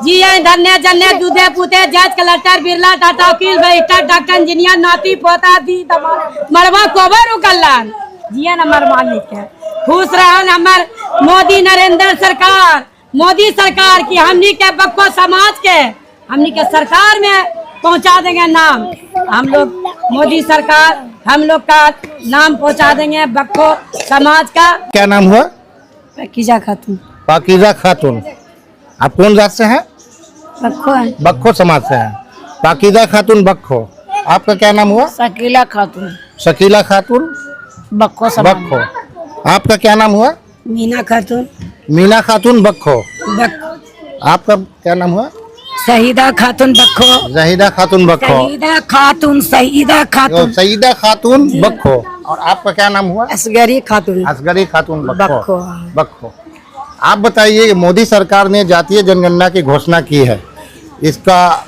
जिये धन्य जन्य दूधे पूते जज कलेक्टर बिरला टाटा वकील बैरिस्टर डॉक्टर इंजीनियर नाती पोता दी मरवा कोबर कल्याण जिये नंबर मालिक है। खुश रहन हमार मोदी नरेंद्र सरकार, मोदी सरकार की हमनी के बक्को समाज के हमनी के सरकार में पहुंचा देंगे नाम। हम लोग मोदी सरकार हम लोग का नाम पहुंचा देंगे बक्को समाज का। क्या नाम हुआ? पाकीजा खातून। पाकीजा खातून। आप कौन जात से हैं? बक्खो है। बक्खो समाज से हैं। पाकीजा खातून बक्खो। आपका क्या नाम हुआ? शकीला खातून। शकीला खातून बक्खो समाज। बक्खो। आपका क्या नाम हुआ? मीना खातून। मीना खातून बक्खो। बक्खो। आपका क्या नाम हुआ? शहीदा खातून बक्खो। जहीदा खातून बक्खो। शहीदा खातून। शहीदा खातून। सईदा खातून बक्खो। और आपका क्या नाम हुआ? असगरी खातून। असगरी खातून बक्खो। बक्खो। बक्खो। आप बताइए, मोदी सरकार ने जातीय जनगणना की घोषणा की है, इसका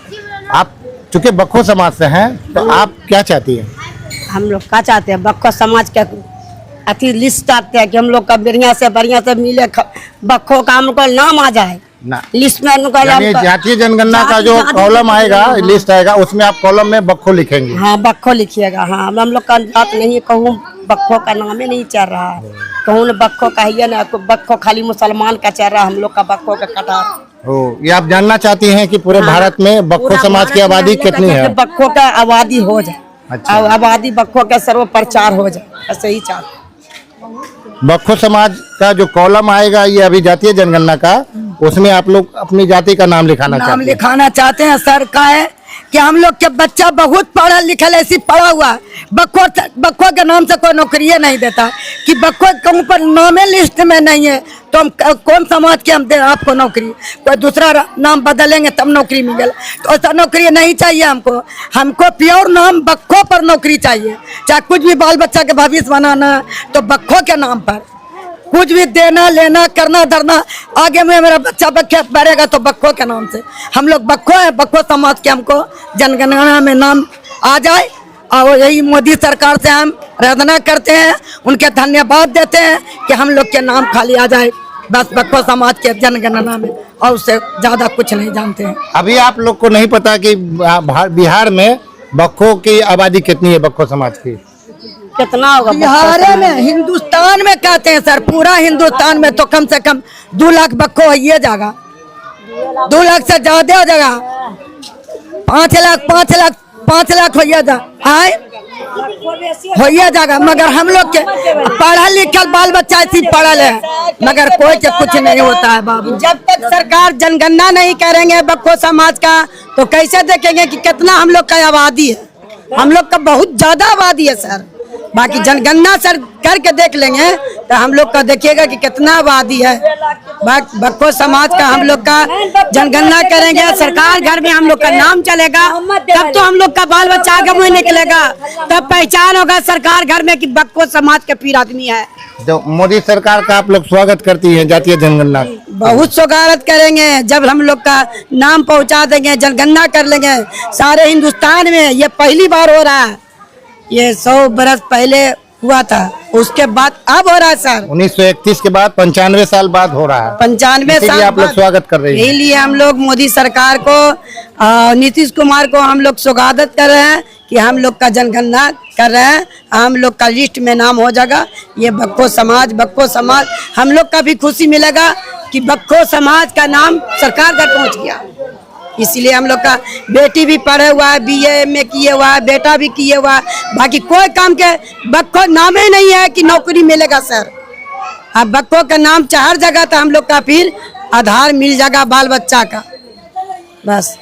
आप चूंकि बक्खो समाज से हैं तो आप क्या चाहती हैं? हम लोग क्या चाहते हैं बक्खो समाज के अति लिस्ट आते हैं कि हम लोग का बढ़िया से मिले बक्खो का हमको नाम आ जाए ना लिस्ट में। यानी जातीय जनगणना का जो कॉलम आएगा, लिस्ट आएगा, उसमें आप कॉलम में बक्खो लिखेंगे? हाँ बक्खो लिखिएगा। हाँ हम लोग का जात नहीं, कहूँ बक्खो का नाम ही नहीं चल रहा है, कहूँ न बक्खो कहिए ना, बक्खो खाली मुसलमान का चल रहा है, हम लोग का बक्खो का कटार। ये आप जानना चाहती हैं कि पूरे भारत में बक्खो समाज की आबादी कितनी है? बक्खो का आबादी हो जाए। अच्छा। आबादी बक्खो का सर्व प्रचार हो जाए, ऐसे ही चाहते। बक्खो समाज का जो कॉलम आएगा, ये अभी जातीय जनगणना का, उसमें आप लोग अपनी जाति का नाम लिखाना चाहते हैं। सर का है कि हम लोग के बच्चा बहुत पढ़ा लिखा ऐसी पढ़ा हुआ है, बक्खो के नाम से कोई नौकरी नहीं देता कि बक्खो के ऊपर नामे लिस्ट में नहीं है तो हम कौन समाज के हम दे आपको नौकरी? कोई दूसरा नाम बदलेंगे तब नौकरी मिलेगा, तो ऐसा नौकरी नहीं चाहिए हमको प्योर नाम बक्खो पर नौकरी चाहिए। चाहे कुछ भी बाल बच्चा के भविष्य बनाना तो बक्खो के नाम पर, कुछ भी देना लेना करना धरना, आगे में मेरा बच्चा बढ़ेगा तो बक्खो के नाम से। हम लोग बक्खो है, बक्खो समाज के हमको जनगणना में नाम आ जाए, और यही मोदी सरकार से हम प्रार्थना करते हैं, उनके धन्यवाद देते हैं कि हम लोग के नाम खाली आ जाए बस बक्खो समाज के जनगणना में, और उससे ज्यादा कुछ नहीं जानते हैं। अभी आप लोग को नहीं पता कि बिहार में बक्खो की आबादी कितनी है? बक्खो समाज की कितना होगा बिहार में? हिंदुस्तान में कहते हैं सर, पूरा हिंदुस्तान में तो कम से कम 2 लाख बक्खो होइए जाएगा, 2 लाख से ज्यादा हो जाएगा, 5 लाख होइए जाएगा। मगर हम लोग के पढ़ा लिखल बाल बच्चा ऐसी पढ़ल है, मगर कोई के कुछ नहीं होता है बाबू। जब तक सरकार जनगणना नहीं करेंगे बक्खो समाज का, तो कैसे देखेंगे कि कितना हम लोग का आबादी है? हम लोग का बहुत ज्यादा आबादी है सर। बाकी जनगणना सर करके देख लेंगे तो हम लोग का देखिएगा कि कितना आबादी है। बक्खो समाज का हम लोग का जनगणना करेंगे, सरकार घर में हम लोग का नाम चलेगा, तब तो हम लोग का बाल बच्चा आगे मुँह निकलेगा, तब पहचान होगा सरकार घर में कि बक्खो समाज के पीर आदमी है। तो मोदी सरकार का आप लोग स्वागत करती हैं जातीय जनगणना? बहुत स्वागत करेंगे। जब हम लोग का नाम पहुंचा देंगे, जनगणना कर लेंगे सारे हिंदुस्तान में, ये पहली बार हो रहा है, ये 100 बरस पहले हुआ था, उसके बाद अब हो रहा है सर। 1931 के बाद 95 साल बाद हो रहा है। 95 साल आप लोग स्वागत कर रहे हैं। इसलिए हम लोग मोदी सरकार को, नीतीश कुमार को हम लोग स्वागत कर रहे हैं कि हम लोग का जनगणना कर रहे हैं, हम लोग का लिस्ट में नाम हो जाएगा। ये बक्खो समाज हम लोग का भी खुशी मिलेगा कि बक्खो समाज का नाम सरकार तक पहुँच गया। इसलिए हम लोग का बेटी भी पढ़े हुआ है, BA में किए हुआ है, बेटा भी किए हुआ है, बाकी कोई काम के बक्खो नाम ही नहीं है कि नौकरी मिलेगा सर। अब बक्खो का नाम हर जगह तो हम लोग का फिर आधार मिल जाएगा बाल बच्चा का। बस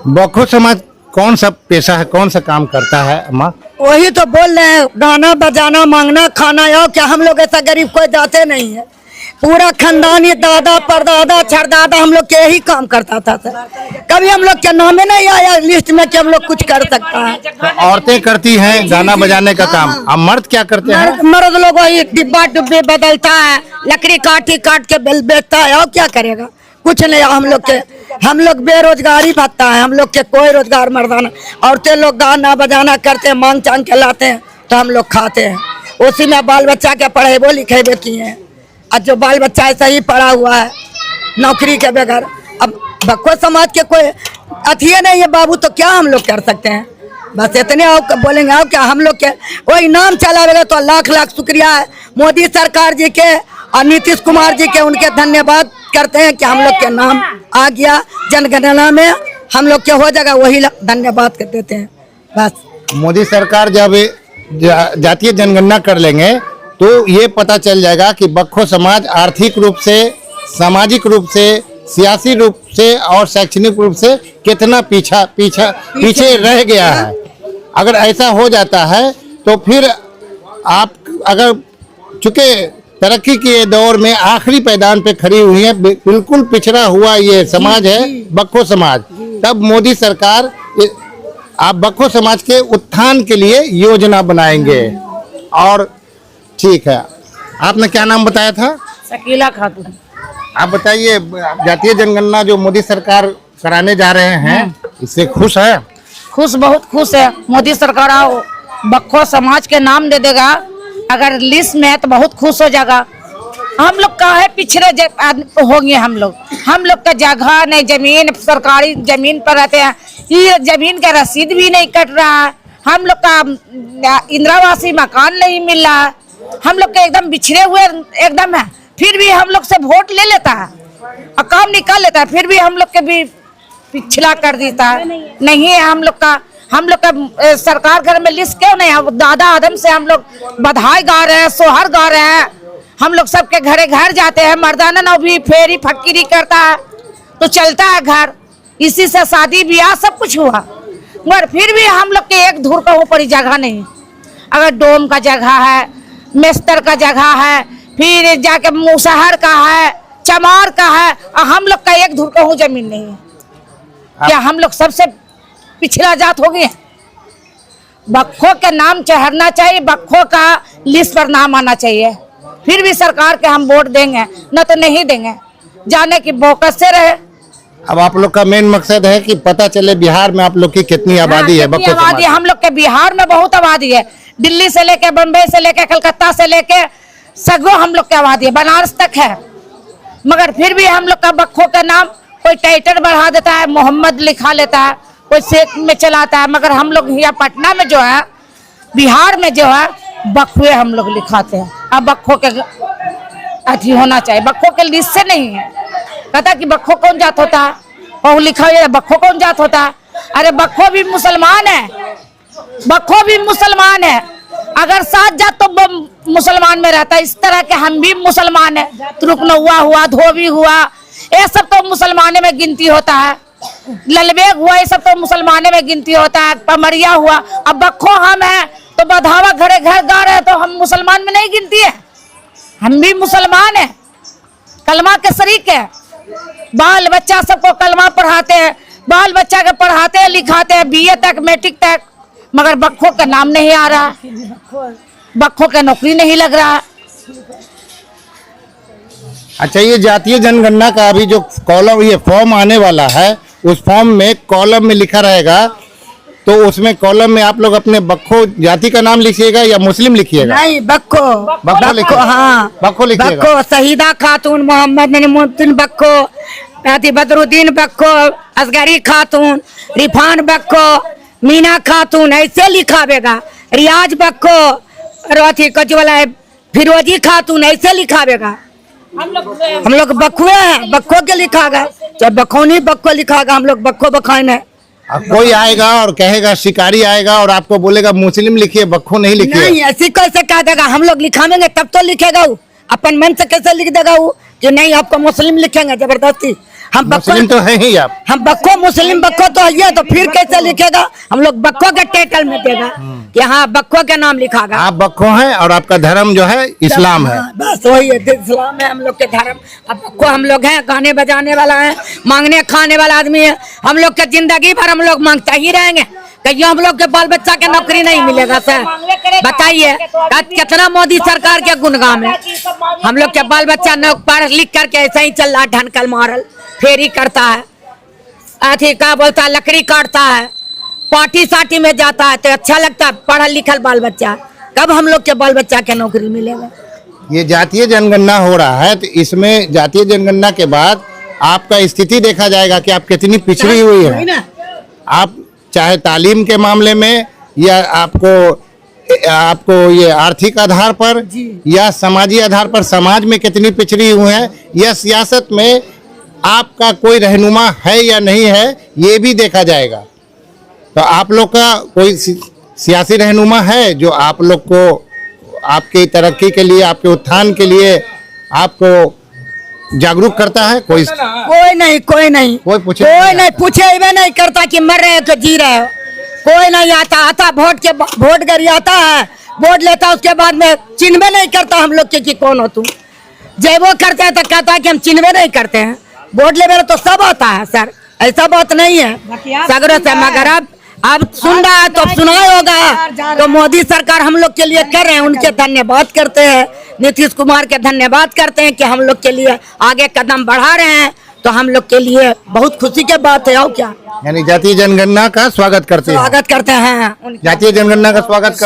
बक्खो समाज कौन सा पेशा है, कौन सा काम करता है अम्मा? वही तो बोल रहे हैं, गाना बजाना मांगना खाना, या क्या हम लोग ऐसा गरीब कोई जाते नहीं है, पूरा खानदानी दादा परदादा छरदादा हम लोग के यही काम करता था सर। कभी हम लोग के नाम में नहीं आया लिस्ट में कि हम लोग कुछ कर सकता है। तो औरतें करती हैं गाना बजाने का काम, अब मर्द क्या करते हैं? मर्द लोग वही डिब्बा डुब्बे बदलता है, लकड़ी काट के बेचता है, और क्या करेगा? कुछ नहीं। हम लोग बेरोजगारी भत्ता है, हम लोग के कोई रोजगार मर्दाना। औरतें लोग गाना बजाना करते हैं, मांग चांग के लाते हैं तो हम लोग खाते हैं, उसी में बाल बच्चा के पढ़ेबो लिखेबे किए हैं। और जो बाल बच्चा ऐसा ही पढ़ा हुआ है नौकरी के बगैर, अब बक्खो समाज के कोई अथिये नहीं है बाबू, तो क्या हम लोग कर सकते हैं। बस इतने आप बोलेंगे आप क्या, हम लोग के वही नाम चलावेगा तो लाख लाख शुक्रिया है मोदी सरकार जी के और नीतीश कुमार जी के, उनके धन्यवाद करते हैं कि हम लोग के नाम आ गया जनगणना में, हम लोग के हो जाएगा, वही धन्यवाद कर देते हैं बस। मोदी सरकार जब जातीय जनगणना कर लेंगे तो ये पता चल जाएगा कि बक्खो समाज आर्थिक रूप से, सामाजिक रूप से, सियासी रूप से और शैक्षणिक रूप से कितना पीछे रह गया है। अगर ऐसा हो जाता है तो फिर आप अगर चूंकि तरक्की के दौर में आखिरी पैदान पे खड़ी हुई है, बिल्कुल पिछड़ा हुआ ये समाज है बक्खो समाज, तब मोदी सरकार आप बक्खो समाज के उत्थान के लिए योजना बनाएंगे। और ठीक है, आपने क्या नाम बताया था? शकीला खातून। आप बताइए, जातीय जनगणना जो मोदी सरकार कराने जा रहे हैं, इससे खुश है? खुश, बहुत खुश है। मोदी सरकार आओ बक्खो समाज के नाम दे देगा अगर लिस्ट में है तो बहुत खुश हो जाएगा। हम लोग का है पिछड़े होंगे, हम लोग का जगह नहीं, जमीन सरकारी जमीन पर रहते हैं, ये जमीन का रसीद भी नहीं कट रहा है, हम लोग का इंदिरावासी मकान नहीं मिल रहा है, हम लोग के एकदम बिछड़े हुए एकदम है। फिर भी हम लोग से वोट ले लेता है और काम निकाल लेता है, फिर भी हम लोग के भी पिछड़ा कर देता है। नहीं है हम लोग का सरकार घर में लिस्ट क्यों नहीं है? दादा आदम से हम लोग बधाई गा रहे हैं, सोहर गा रहे हैं, हम लोग सबके घरे घर जाते हैं, मर्दाना नौ भी फेरी फकीरी करता है तो चलता है घर, इसी से शादी ब्याह सब कुछ हुआ, मगर फिर भी हम लोग के एक धूर का ऊपर जगह नहीं। अगर डोम का जगह है, मेस्तर का जगह है, फिर जाके मुसहर का है, चमार का है, और हम लोग का एक धूर का जमीन नहीं है। क्या हम लोग सबसे पिछड़ा जात हो गए? बक्खो के नाम चढ़ना चाहिए, बक्खो का लिस्ट पर नाम आना चाहिए, फिर भी सरकार के हम वोट देंगे, न तो नहीं देंगे, जाने की बोकस से रहे। अब आप लोग का मेन मकसद है कि पता चले बिहार में आप लोग की कितनी आबादी है। कितनी आबादी है? हम लोग के बिहार में बहुत आबादी है, दिल्ली से लेके, बम्बई से लेके, कलकत्ता से लेके सगो हम लोग की आबादी है, बनारस तक है, मगर फिर भी हम लोग का बक्खो का नाम कोई टाइटल बढ़ा देता है, मोहम्मद लिखा लेता है, कोई शेख में चलाता है, मगर हम लोग यहाँ पटना में जो है, बिहार में जो है, बक्खुए हम लोग लिखाते हैं। अब बक्खो के अथी होना चाहिए, बक्खो के लिस्ट से नहीं है। कहता कि बक्खो कौन जात होता है, और लिखा हुआ है बक्खो कौन जात होता है। अरे बक्खो भी मुसलमान है, बक्खो भी मुसलमान है, अगर 7 जात तो मुसलमान में रहता है, इस तरह के हम भी मुसलमान है, तुरुकनौआ हुआ, धोबी हुआ, ये सब तो मुसलमाने में गिनती होता है, ललबेग हुआ, ये सब तो मुसलमाने में गिनती होता है, पमरिया हुआ। अब बक्खो हम हैं तो बधावा घरे घर गा रहे हैं तो हम मुसलमान में नहीं गिनती है, हम भी मुसलमान है, कलमा के शरीक है, बाल बच्चा सबको कलमा पढ़ाते हैं, बाल बच्चा के पढ़ाते हैं, लिखाते हैं, BA तक, मैट्रिक तक, मगर बक्खो का नाम नहीं आ रहा, बक्खो का नौकरी नहीं लग रहा। अच्छा, ये जातीय जनगणना का अभी जो कॉलम, ये फॉर्म आने वाला है, उस फॉर्म में कॉलम में लिखा रहेगा, तो उसमें कॉलम में आप लोग अपने बक्खो जाति का नाम लिखिएगा या मुस्लिम लिखिएगा? नहीं, बक्खो, बक्खो, हाँ, बक्खो लिखिएगा। बक्खो, शहीदा खातून, मोहम्मद नईमुद्दीन बक्खो, बदरुद्दीन बक्खो, असगरी खातून, रिफान बक्खो, मीना खातून, ऐसे लिखावेगा। रियाज बक्खो, रोथी कचवाला है, फिरोजी खातून, ऐसे लिखावेगा। हम लोग बक्खुए हैं, बक्खो के लिखागा, चाहे बखौनी बक्खो लिखागा, हम लोग बक्खो बखाइन है। कोई आएगा और कहेगा, शिकारी आएगा और आपको बोलेगा मुस्लिम लिखिए, बक्खो नहीं लिखिए। नहीं, ऐसी कैसे कह देगा? हम लोग लिखावेंगे तब तो लिखेगा वो, अपन मन से कैसे लिख देगा वो कि नहीं आपको मुस्लिम लिखेंगे जबरदस्ती? हम मुस्लिम तो है ही आप, हम बक्खो मुस्लिम बक्खो तो है, तो फिर कैसे लिखेगा? हम लोग बक्खो के टाइटल में देगा कि हाँ बक्खो के नाम लिखागा। आप बक्खो हैं और आपका धर्म जो है इस्लाम है। बस वही है, इस्लाम है हम लोग के धर्म। अब बक्खो हम लोग हैं, गाने बजाने वाला है, मांगने खाने वाला आदमी है, हम लोग के जिंदगी भर हम लोग मांगते ही रहेंगे, कहीं हम लोग के बाल बच्चा के नौकरी नहीं मिलेगा। सर बताइए कितना मोदी सरकार के गुणगान है, हम लोग के बाल बच्चा पढ़ लिख करके ऐसा ही चल रहा, ढनकल मारल, फेरी करता है, अथी क्या बोलता है, लकड़ी काटता है, पार्टी साटी में जाता है, तो अच्छा लगता है पढ़ल लिखल बाल बच्चा। कब हम लोग के बाल बच्चा के नौकरी मिलेगा? ये जातीय जनगणना हो रहा है, तो इसमें जातीय जनगणना के बाद आपका स्थिति देखा जाएगा कि आप कितनी पिछड़ी हुई है। आप चाहे तालीम के मामले में या आपको ये आर्थिक आधार पर या समाजी आधार पर समाज में कितनी पिछड़ी हुई है, या सियासत में आपका कोई रहनुमा है या नहीं है, ये भी देखा जाएगा। तो आप लोग का कोई सियासी रहनुमा है जो आप लोग को आपकी तरक्की के लिए, आपके उत्थान के लिए आपको जागरूक करता है? कोई नहीं कोई नहीं पूछे नहीं करता कि मर रहे हो तो जी रहे हो। कोई नहीं आता वोट गरी आता है, वोट लेता है, उसके बाद में चिन्हबे नहीं करता हम लोग के कि कौन हो तुम। जब वो करते हैं तो कहता है कि हम चिन्हबे नहीं करते हैं। वोट ले तो सब आता है सर, ऐसा बात नहीं है सगरों से। मगर अब सुन रहा है तो सुनाए होगा। तो मोदी सरकार हम लोग के लिए कर रहे हैं, उनके धन्यवाद करते हैं। नीतीश कुमार के धन्यवाद करते हैं कि हम लोग के लिए आगे कदम बढ़ा रहे हैं। तो हम लोग के लिए बहुत खुशी की बात है। और क्या, यानी जातीय जनगणना का स्वागत करते हैं। जातीय जनगणना का स्वागत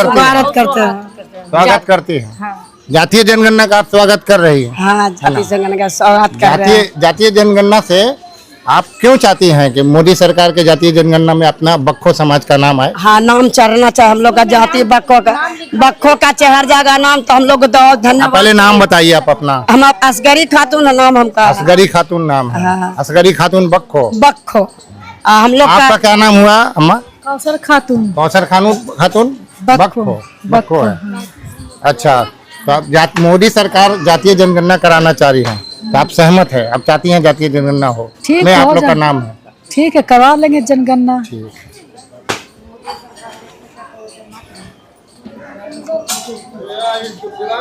करते हैं। जातीय जनगणना का आप स्वागत कर रही है। हाँ, जातीय जनगणना का स्वागत कर रहे हैं। जातीय जनगणना से आप क्यों चाहती हैं कि मोदी सरकार के जातीय जनगणना में अपना बक्खो समाज का नाम आए? हाँ, नाम चढ़ना चाहिए हम लोग का, जाति बक्खो का चढ़ जाएगा नाम तो हम लोग धन्यवाद। पहले नाम बताइए आप अपना। हम असगरी खातून नाम हमका। असगरी खातून नाम है। हाँ। असगरी खातून बक्खो। हम लोग आपका क्या नाम हुआ अम्मा? कौसर खातून। खातून बक्खो है। अच्छा, तो आप मोदी सरकार जातीय जनगणना कराना चाह रही है, तो आप सहमत है? आप चाहती हैं जातीय जनगणना हो? ठीक, आप लोग का नाम है। ठीक है, करवा लेंगे जनगणना।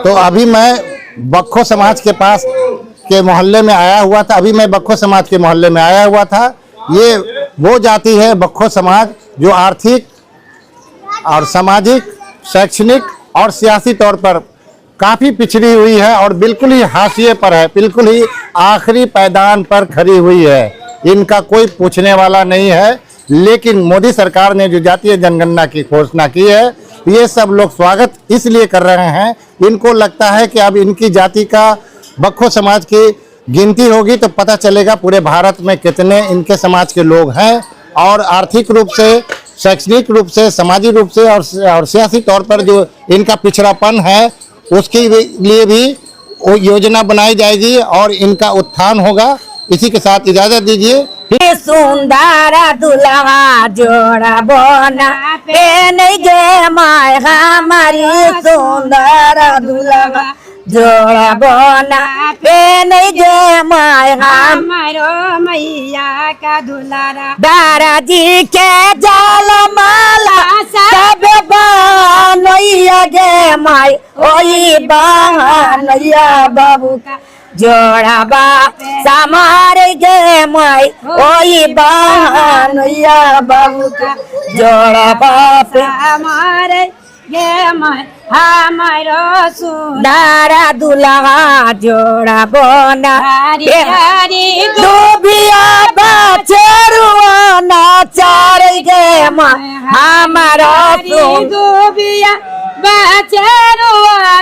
तो अभी मैं बक्खो समाज के पास के मोहल्ले में आया हुआ था। ये वो जाति है बक्खो समाज जो आर्थिक और सामाजिक, शैक्षणिक और सियासी तौर पर काफी पिछड़ी हुई है और बिल्कुल ही हाशिए पर है, बिल्कुल ही आखिरी पैदान पर खड़ी हुई है। इनका कोई पूछने वाला नहीं है। लेकिन मोदी सरकार ने जो जातीय जनगणना की घोषणा की है, ये सब लोग स्वागत इसलिए कर रहे हैं, इनको लगता है कि अब इनकी जाति का, बक्खो समाज की गिनती होगी तो पता चलेगा पूरे भारत में कितने इनके समाज के लोग हैं। और आर्थिक रूप से, शैक्षणिक रूप से, सामाजिक रूप से और सियासी तौर पर जो इनका पिछड़ापन है, उसके लिए भी योजना बनाई जाएगी और इनका उत्थान होगा। इसी के साथ इजाजत दीजिए। सुंदर दुल्हा जोड़ा बोना पेन गे माय हमारी, सुंदर दुल्हा जोड़ा बोना पेन गे माय हमारो मैया का दुलारा। दारा जी के जाल माला सब बनैया गे माय, ओई बहनैया बाबू का जोड़ा बा समार गे माई, ओई बहनैया बाबू का जोड़ा बाप हमारे गे माई, हमारो सुंदर दुल्हा जोड़ा बोना डूबिया बचरुआ नाचार गे माई, हमारो डूबिया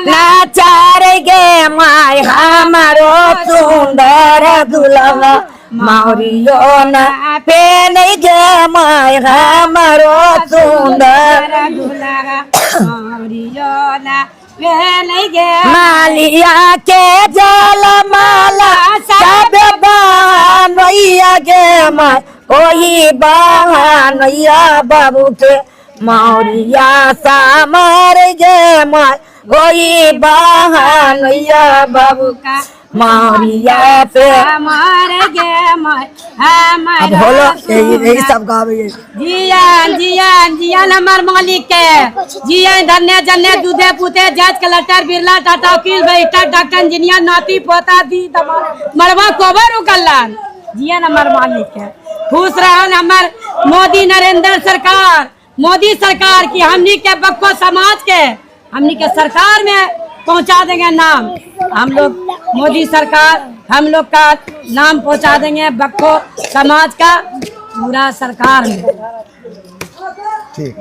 नाचार गे माय, हमारो सुंदर दुल्हा मौरियो न पेन गे माय, हमारो सुंदर दुल्हा मौरियो न पेन गे। मालिया के जल माला सब बनैया गे माय, ओही बहनैया बाबू के मौरिया सामर गे माय, ओई बहनैया बाबू का मौरिया पे हमारे गे माय, हमारे यही सब गावे। जियान जियान जियान हमार मालिक के जियान, धन्य जन्य दूधे पूते जज कलेक्टर बिरला टाटा वकील बेटा डॉक्टर इंजीनियर नाती पोता दी मरवा कोबर उकल्लान। जियान हमार मालिक के खुश रहन हमार मोदी नरेंद्र सरकार, मोदी सरकार की हमनी के बक्खो समाज के हमनी के सरकार में पहुंचा देंगे नाम। हम लोग मोदी सरकार हम लोग का नाम पहुंचा देंगे बक्खो समाज का पूरा सरकार में। ठीक।